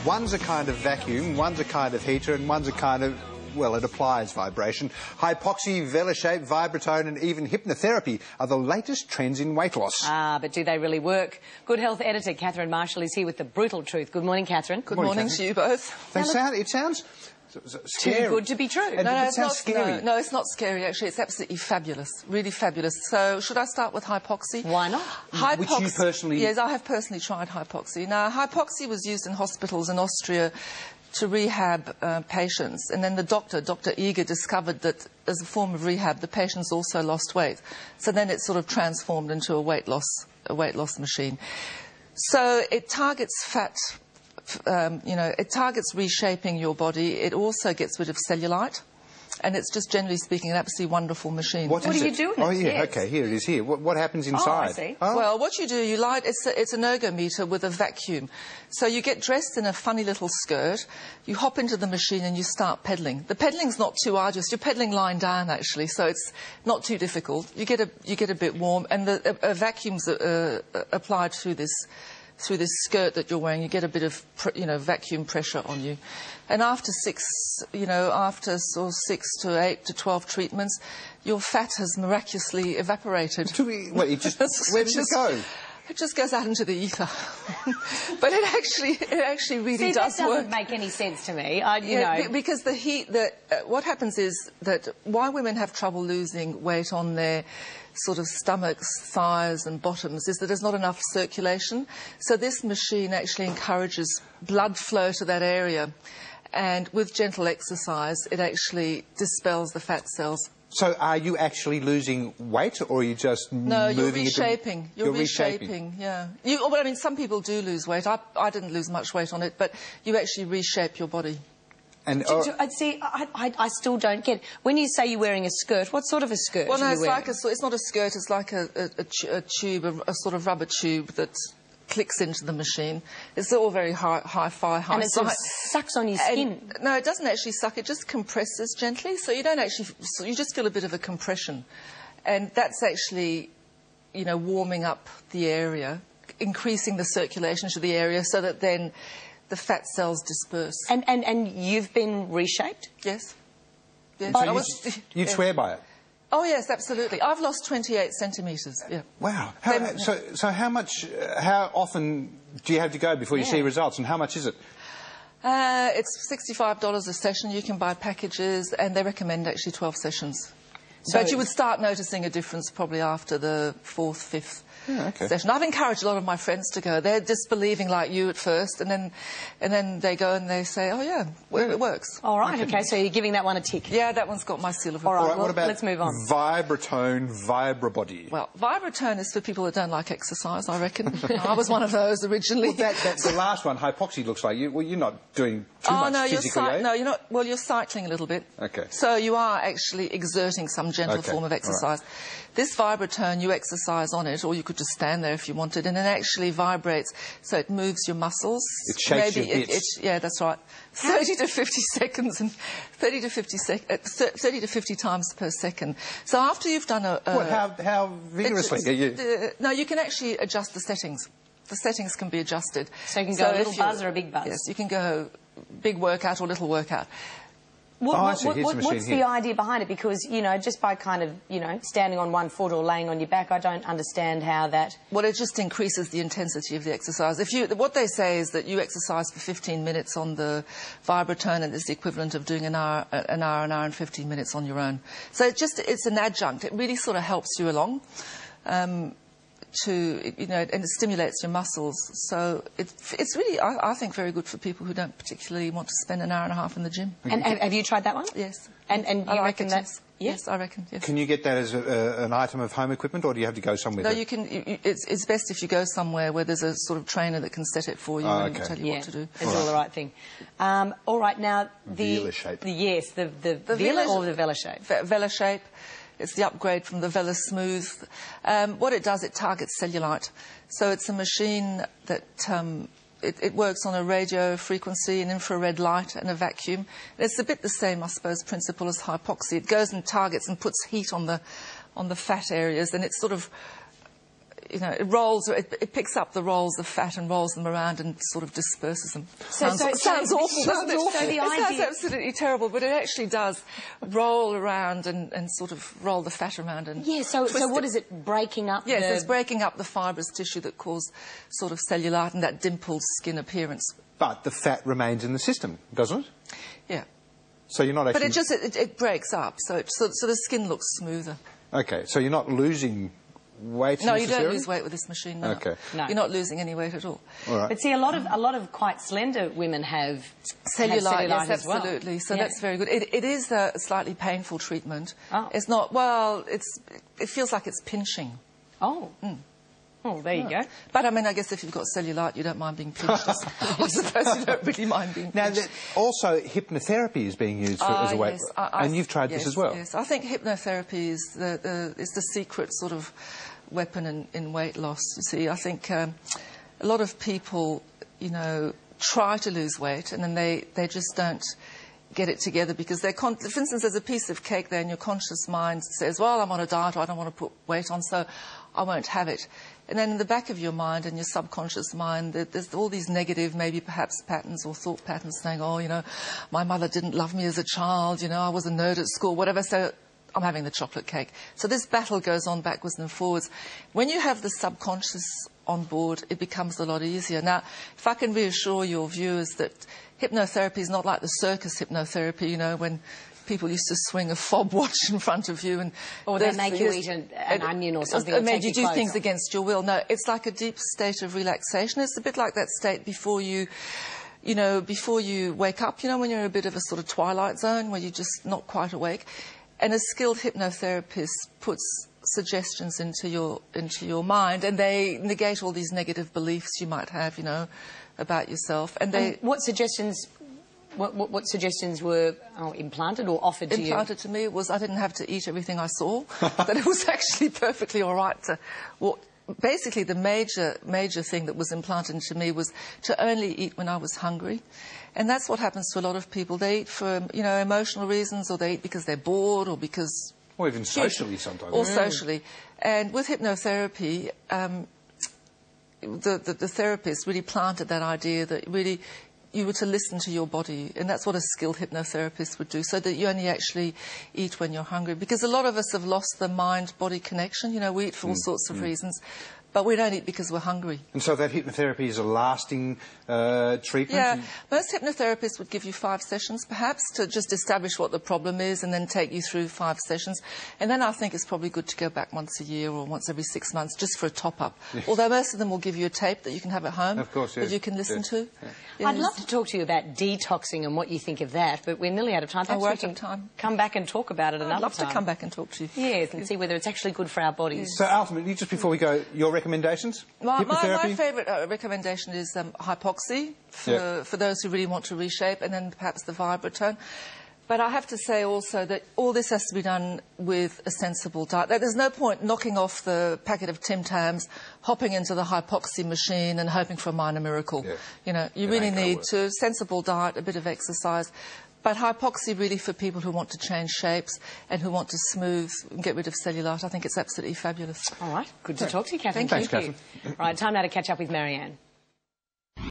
One's a kind of vacuum, one's a kind of heater, and one's a kind of, well, it applies vibration. Hypoxi, Velashape, Vibratone and even hypnotherapy are the latest trends in weight loss. Ah, but do they really work? Good Health editor Catherine Marshall is here with the brutal truth. Good morning, Catherine. Good morning to you both. It sounds scary. Too good to be true. No, it sounds scary. No, it's not scary, actually. It's absolutely fabulous. Really fabulous. So, should I start with Hypoxi? Why not? Which you personally... Yes, I have personally tried Hypoxi. Now, Hypoxi was used in hospitals in Austria to rehab patients, and then the Dr. Eger, discovered that as a form of rehab, the patients also lost weight. So then it sort of transformed into a weight loss machine. So it targets fat. It targets reshaping your body. It also gets rid of cellulite, and it's just generally speaking an absolutely wonderful machine. What do you do? Oh, yeah, yes. okay, here it is here. What happens inside? Oh, I see. Oh. Well, what you do, you light, it's an ergometer with a vacuum. So you get dressed in a funny little skirt, you hop into the machine and you start pedalling. The pedalling's not too arduous. You're pedalling lying down, actually, so it's not too difficult. You get a bit warm, and the vacuum's applied through this skirt that you're wearing. You get a bit of, vacuum pressure on you. And after 6 to 8 to 12 treatments, your fat has miraculously evaporated. Where does it go? It just goes out into the ether. But it actually really does that work. doesn't make any sense to me. Because the heat, what happens is that why women have trouble losing weight on their sort of stomachs, thighs and bottoms is that there's not enough circulation. So this machine actually encourages blood flow to that area. And with gentle exercise, it actually dispels the fat cells. So are you actually losing weight, or are you just No, moving you're reshaping. You're reshaping, yeah. Well, I mean, some people do lose weight. I didn't lose much weight on it, but you actually reshape your body. And I still don't get it. When you say you're wearing a skirt, what sort of a skirt Well, no, are you wearing? it's not a skirt. It's like a tube, a sort of rubber tube that clicks into the machine. It's all very hi-fi, high. And it sort of sucks on your skin. No, it doesn't actually suck. It just compresses gently, so you don't actually. So you just feel a bit of a compression, and that's actually, warming up the area, increasing the circulation to the area, so that then the fat cells disperse. And you've been reshaped? Yes. Yes. So you'd swear by it? Oh, yes, absolutely. I've lost 28 centimetres, yeah. Wow. So how often do you have to go before you see results, and how much is it? It's $65 a session. You can buy packages, and they recommend actually 12 sessions. But you would start noticing a difference probably after the 4th, 5th session. I've encouraged a lot of my friends to go. They're disbelieving like you at first, and then they go and they say, oh, yeah, it works. All right, OK, so you're giving that one a tick. Yeah, that one's got my seal of approval. All right, what about let's move on. Vibratone, Vibrabody? Well, Vibratone is for people that don't like exercise, I reckon. I was one of those originally. Well, that's the last one. Hypoxi looks like you're not doing too much physically, no, you're not. Well, you're cycling a little bit. OK. So you are actually exerting some gentle form of exercise. Right. This Vibratone, you exercise on it, or you could just stand there if you wanted, and it actually vibrates, so it moves your muscles. It shakes your bits. Yeah, that's right. 30 to 50 seconds and 30 to 50 times per second. So after you've done how vigorously are you? No, you can actually adjust the settings. The settings can be adjusted. So you can go a little buzz or a big buzz? Yes, you can go big workout or little workout. What's the idea behind it? Because, just by kind of, standing on one foot or laying on your back, I don't understand how that... Well, it just increases the intensity of the exercise. What they say is that you exercise for 15 minutes on the Vibratone, and it's the equivalent of doing an hour and 15 minutes on your own. So it's an adjunct. It really sort of helps you along. And it stimulates your muscles. So it's really, I think, very good for people who don't particularly want to spend an hour and a half in the gym. And have you tried that one? Yes. And you reckon that's... Yes, I reckon, yes. Can you get that as an item of home equipment, or do you have to go somewhere? No, you can. It's best if you go somewhere where there's a sort of trainer that can set it for you and tell you what to do. It's all the right thing. All right, now the Velashape. The Vela or the Velashape? Velashape. It's the upgrade from the Vela Smooth. What it does, it targets cellulite. So it's a machine that it works on a radio frequency, an infrared light and a vacuum. It's a bit the same, I suppose, principle as Hypoxi. It goes and targets and puts heat on the fat areas, and it sort of you know, it rolls, it picks up the rolls of fat and rolls them around and sort of disperses them. Sounds awful, doesn't it? So it sounds absolutely terrible, but it actually does roll around and sort of roll the fat around and so what is it, breaking up? Yes, it's breaking up the fibrous tissue that cause sort of cellulite and that dimpled skin appearance. But the fat remains in the system, doesn't it? Yeah. So you're not actually... But it breaks up, so the skin looks smoother. Okay, so you're not losing weight. No, you don't lose weight with this machine. No. Okay. No. You're not losing any weight at all. All right. But see, a lot of quite slender women have cellulite yes, as well. Absolutely. So that's very good. It is a slightly painful treatment. Oh. It's not. Well, it feels like it's pinching. Oh. Mm. Oh, there you go. But, I mean, I guess if you've got cellulite, you don't mind being pinched. I suppose you don't really mind being pinched. Now, also, hypnotherapy is being used as a weight loss. And you've tried this as well. Yes, I think hypnotherapy is the secret sort of weapon in weight loss, you see. I think a lot of people, you know, try to lose weight and then they just don't get it together because for instance, there's a piece of cake there and your conscious mind says, well, I'm on a diet or I don't want to put weight on, so I won't have it. And then in the back of your mind and your subconscious mind, there's all these negative, maybe perhaps patterns or thought patterns saying, oh, you know, my mother didn't love me as a child, you know, I was a nerd at school, whatever, so I'm having the chocolate cake. So this battle goes on backwards and forwards. When you have the subconscious on board, it becomes a lot easier. Now, if I can reassure your viewers that hypnotherapy is not like the circus hypnotherapy, you know, when people used to swing a fob watch in front of you. Or they make you eat an onion or something. Or made you do things against your will. No, it's like a deep state of relaxation. It's a bit like that state before you wake up, you know, when you're in a bit of a sort of twilight zone where you're just not quite awake. And a skilled hypnotherapist puts suggestions into your mind and they negate all these negative beliefs you might have, you know, about yourself. And what suggestions... What suggestions were implanted or offered to you? Implanted to me was I didn't have to eat everything I saw, that it was actually perfectly all right to... Well, basically, the major thing that was implanted into me was to only eat when I was hungry. And that's what happens to a lot of people. They eat for, you know, emotional reasons, or they eat because they're bored, or because... Or even socially sometimes. Or socially. And with hypnotherapy... the therapist really planted that idea that really... you were to listen to your body, and that's what a skilled hypnotherapist would do, so that you only actually eat when you're hungry. Because a lot of us have lost the mind-body connection. You know, we eat for all sorts of reasons, but we don't eat because we're hungry. And so that hypnotherapy is a lasting treatment? Yeah, most hypnotherapists would give you 5 sessions, perhaps, to just establish what the problem is and then take you through 5 sessions. And then I think it's probably good to go back once a year or once every 6 months just for a top-up. Yes. Although most of them will give you a tape that you can have at home. Of course, yes. That you can listen to. Yeah. Yes. I'd love to talk to you about detoxing and what you think of that, but we're nearly out of time. Perhaps we can come back and talk about it another time. I'd love to come back and talk to you. Yes, and see whether it's actually good for our bodies. So ultimately, just before we go, your recommendations? My favourite recommendation is Hypoxi for those who really want to reshape, and then perhaps the Vibratone. But I have to say also that all this has to be done with a sensible diet. There's no point knocking off the packet of Tim Tams, hopping into the Hypoxi machine and hoping for a minor miracle. Yeah. You know, you really need a sensible diet, a bit of exercise. But Hypoxi really for people who want to change shapes and who want to smooth and get rid of cellulite, I think it's absolutely fabulous. All right. Good to talk to you, Catherine. Thanks, Catherine. All right, time now to catch up with Marianne.